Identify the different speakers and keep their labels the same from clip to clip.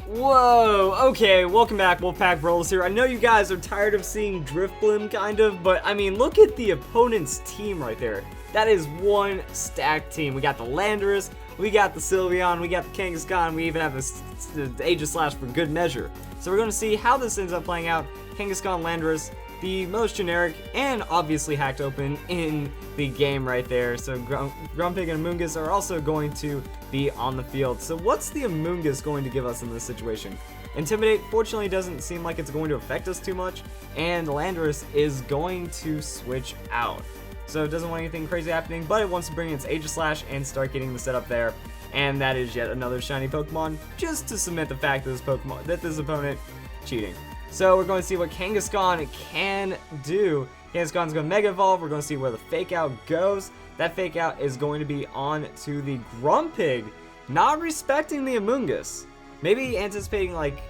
Speaker 1: Whoa, okay, welcome back, Wolfpack Brawlers here. I know you guys are tired of seeing Drifblim, kind of, but I mean, look at the opponent's team right there. That is one stacked team. We got the Landorus, we got the Sylveon, we got the Kangaskhan, we even have the Aegislash for good measure. So we're going to see how this ends up playing out. Kangaskhan, Landorus, the most generic and obviously hacked open in the game right there. So Grumpig and Amoongus are also going to be on the field. So what's the Amoongus going to give us in this situation? Intimidate, fortunately, doesn't seem like it's going to affect us too much, and Landorus is going to switch out. So it doesn't want anything crazy happening, but it wants to bring its Aegislash and start getting the setup there. And that is yet another shiny Pokemon, just to cement the fact that this opponent cheating. So we're going to see what Kangaskhan can do. Kangaskhan's going to Mega Evolve. We're going to see where the Fake Out goes. That Fake Out is going to be on to the Grumpig, not respecting the Amoongus. Maybe anticipating like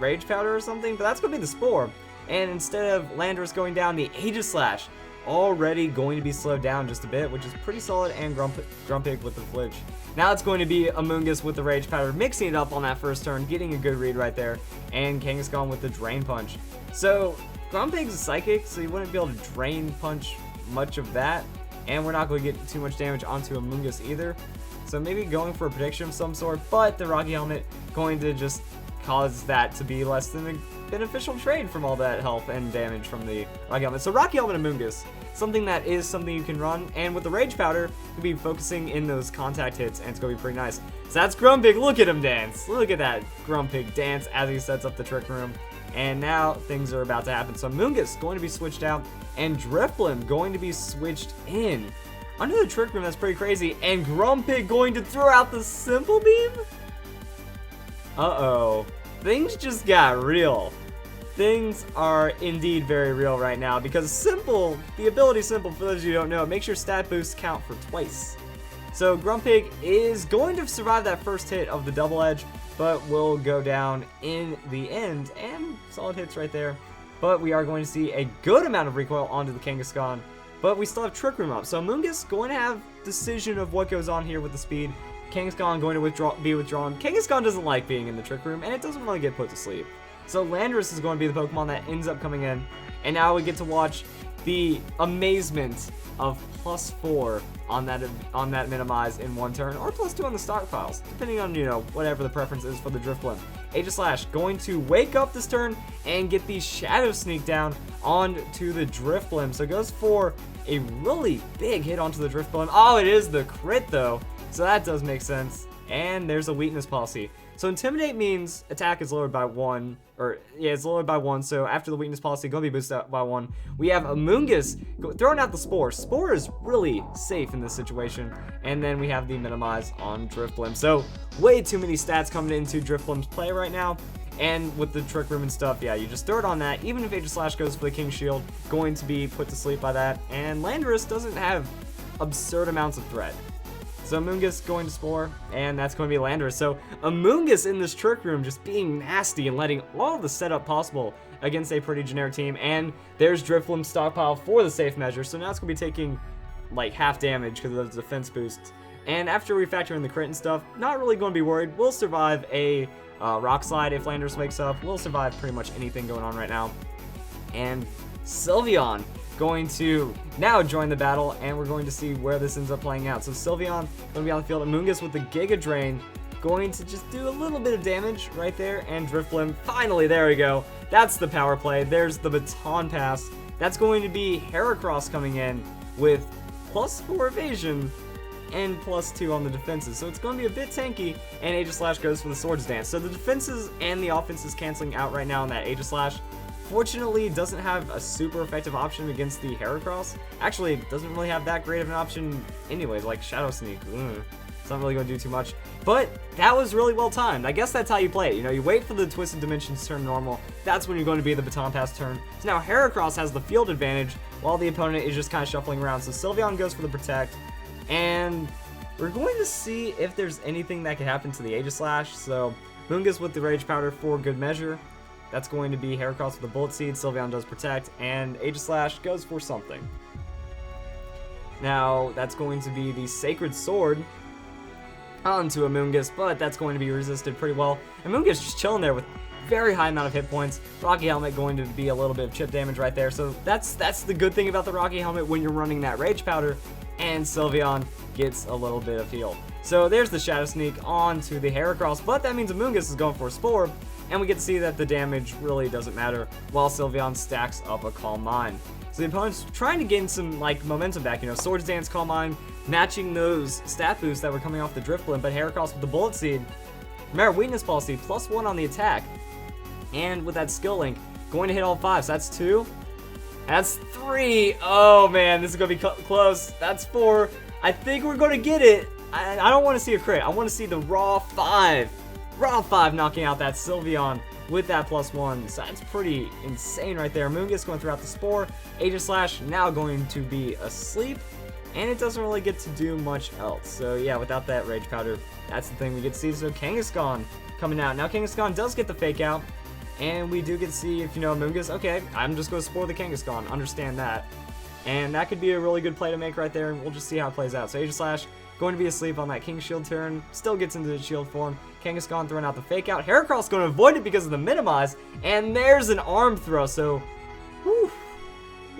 Speaker 1: Rage Powder or something, but that's going to be the Spore. And instead of Landorus going down, the Aegislash already going to be slowed down just a bit, which is pretty solid, and Grumpig with the flinch. Now it's going to be Amoongus with the Rage Powder, mixing it up on that first turn, getting a good read right there, and Kangaskhan with the Drain Punch. So Grumpig's a Psychic, so you wouldn't be able to Drain Punch much of that, and we're not going to get too much damage onto Amoongus either. So maybe going for a prediction of some sort, but the Rocky Helmet going to just cause that to be less than a beneficial trade from all that health and damage from the Rocky Helmet. So Rocky Helmet Amoongus, something you can run, and with the Rage Powder, you'll be focusing in those contact hits, and it's going to be pretty nice. So that's Grumpig. Look at him dance. Look at that Grumpig dance as he sets up the Trick Room. And now things are about to happen. So Amoongus going to be switched out, and Drifblim going to be switched in. Under the Trick Room, that's pretty crazy. And Grumpig going to throw out the Simple Beam? Uh-oh. Things just got real. Things are indeed very real right now, because Simple, the ability Simple, for those of you who don't know, it makes your stat boosts count for twice. So Grumpig is going to survive that first hit of the Double Edge, but will go down in the end, and solid hits right there. But we are going to see a good amount of recoil onto the Kangaskhan, but we still have Trick Room up. So Amoongus going to have decision of what goes on here with the speed. Kangaskhan going to be withdrawn. Kangaskhan doesn't like being in the Trick Room, and it doesn't want to get put to sleep. So Landorus is going to be the Pokemon that ends up coming in, and now we get to watch the amazement of +4 on that minimize in one turn, or +2 on the stockpiles, depending on, you know, whatever the preference is for the Drifblim. Aegislash going to wake up this turn and get the Shadow Sneak down onto the Drifblim. So it goes for a really big hit onto the Drifblim. Oh, it is the crit though, so that does make sense. And there's a weakness policy. So Intimidate means attack is lowered by 1, it's lowered by 1, so after the weakness policy, going to be boosted up by 1. We have Amoongus throwing out the Spore. Spore is really safe in this situation. And then we have the minimize on Drifblim. So way too many stats coming into Drifblim's play right now. And with the Trick Room and stuff, yeah, you just throw it on that. Even if Aegislash goes for the King Shield, going to be put to sleep by that. And Landorus doesn't have absurd amounts of threat. So Amoongus going to Spore, and that's going to be Landorus. So Amoongus in this Trick Room just being nasty and letting all the setup possible against a pretty generic team. And there's Drifblim's stockpile for the safe measure. So now it's going to be taking like half damage because of those defense boosts. And after we factor in the crit and stuff, not really going to be worried. We'll survive a Rock Slide if Landorus wakes up. We'll survive pretty much anything going on right now. And Sylveon going to now join the battle, and we're going to see where this ends up playing out. So Sylveon going to be on the field. Amoongus with the Giga Drain going to just do a little bit of damage right there, and Drifblim, finally, there we go. That's the power play. There's the Baton Pass. That's going to be Heracross coming in with +4 evasion and +2 on the defenses. So it's going to be a bit tanky, and Aegislash goes for the Swords Dance. So the defenses and the offenses canceling out right now on that Aegislash. Fortunately, doesn't have a super effective option against the Heracross. Actually, doesn't really have that great of an option anyways, like Shadow Sneak. It's not really going to do too much. But that was really well timed. I guess that's how you play it. You know, you wait for the Twisted Dimensions to turn normal. That's when you're going to be the Baton Pass turn. So now Heracross has the field advantage while the opponent is just kind of shuffling around. So Sylveon goes for the Protect. And we're going to see if there's anything that can happen to the Aegislash. So Amoongus with the Rage Powder for good measure. That's going to be Heracross with the Bullet Seed. Sylveon does Protect, and Aegislash goes for something. Now, that's going to be the Sacred Sword onto Amoongus, but that's going to be resisted pretty well. Amoongus just chilling there with very high amount of hit points. Rocky Helmet going to be a little bit of chip damage right there, so that's the good thing about the Rocky Helmet when you're running that Rage Powder, and Sylveon gets a little bit of heal. So there's the Shadow Sneak onto the Heracross, but that means Amoongus is going for a Spore, and we get to see that the damage really doesn't matter while Sylveon stacks up a Calm Mind. So the opponent's trying to gain some like momentum back, you know, Swords Dance, Calm Mind, matching those stat boosts that were coming off the Drifblim, but Heracross with the Bullet Seed, remember Weakness Policy, +1 on the attack, and with that skill link, going to hit all 5, so that's 2, that's 3, oh man, this is going to be close, that's 4, I think we're going to get it. I don't want to see a crit, I want to see the raw 5 knocking out that Sylveon with that +1, so that's pretty insane right there. Amoongus going throughout the Spore, Aegislash now going to be asleep, and it doesn't really get to do much else. So yeah, without that Rage Powder, that's the thing we get to see. So Kangaskhan coming out. Now Kangaskhan does get the Fake Out, and we do get to see if, you know, Amoongus, okay, I'm just going to Spore the Kangaskhan, understand that. And that could be a really good play to make right there, and we'll just see how it plays out. So Aegislash going to be asleep on that King Shield turn, still gets into the shield form. Kangaskhan throwing out the Fake Out. Heracross going to avoid it because of the Minimize, and there's an Arm Throw, so whew.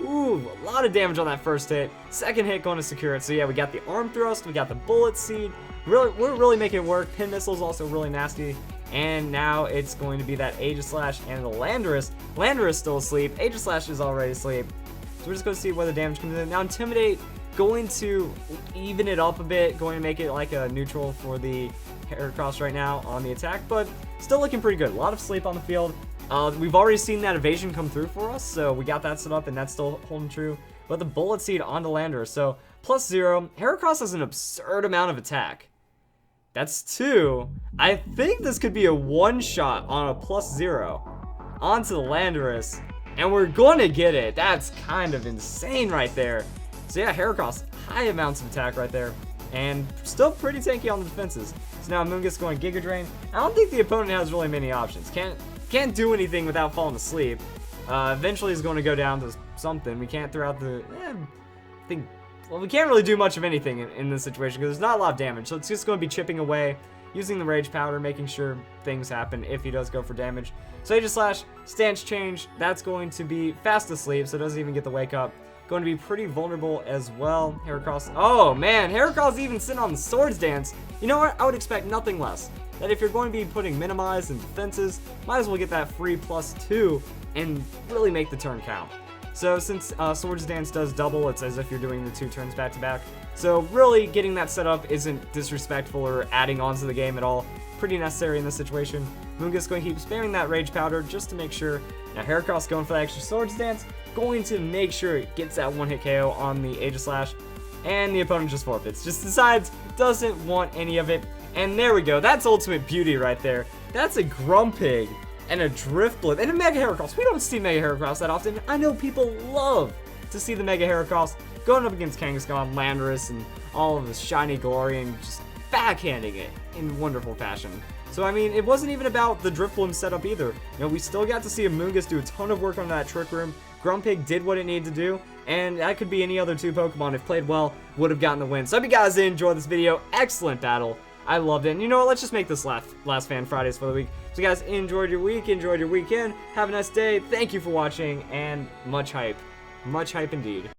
Speaker 1: Ooh, a lot of damage on that first hit. Second hit going to secure it. So yeah, we got the Arm Thrust, we got the Bullet Seed. We're really making it work. Pin Missile is also really nasty. And now it's going to be that Aegislash and the Landorus. Landorus still asleep. Aegislash is already asleep. So we're just going to see where the damage comes in. Now Intimidate going to even it up a bit, going to make it like a neutral for the Heracross right now on the attack, but still looking pretty good. A lot of sleep on the field. We've already seen that evasion come through for us, so we got that set up, and that's still holding true. But the Bullet Seed onto Landorus, so +0. Heracross has an absurd amount of attack. That's 2. I think this could be a one-shot on a +0 onto the Landorus, and we're going to get it. That's kind of insane right there. So yeah, Heracross, high amounts of attack right there, and still pretty tanky on the defenses. So now Amoongus going Giga Drain. I don't think the opponent has really many options. Can't do anything without falling asleep. Eventually he's going to go down to something. We can't throw out the... we can't really do much of anything in this situation because there's not a lot of damage. So it's just going to be chipping away, using the Rage Powder, making sure things happen if he does go for damage. So Aegislash, stance change, that's going to be fast asleep, so it doesn't even get the wake up. Going to be pretty vulnerable as well. Heracross, oh man, Heracross even sitting on the Swords Dance. You know what? I would expect nothing less. That if you're going to be putting Minimize and defenses, might as well get that free +2 and really make the turn count. So since Swords Dance does double, it's as if you're doing the 2 turns back to back. So really getting that set up isn't disrespectful or adding on to the game at all. Pretty necessary in this situation. Amoongus going to keep spamming that Rage Powder just to make sure. Now Heracross going for that extra Swords Dance, going to make sure it gets that one-hit KO on the Aegislash, and the opponent just forfeits. Just decides, doesn't want any of it. And there we go. That's ultimate beauty right there. That's a Grumpig and a Drifblim and a Mega Heracross. We don't see Mega Heracross that often. I know people love to see the Mega Heracross going up against Kangaskhan, Landorus, and all of this shiny glory and just backhanding it in wonderful fashion. So, I mean, it wasn't even about the Drifblim setup either. You know, we still got to see Amoongus do a ton of work on that Trick Room. Grumpig did what it needed to do, and that could be any other 2 Pokemon, if played well, would have gotten the win. So I hope you guys did enjoy this video. Excellent battle. I loved it. And you know what? Let's just make this last Fan Fridays for the week. So guys, enjoyed your week, enjoyed your weekend. Have a nice day. Thank you for watching, and much hype. Much hype indeed.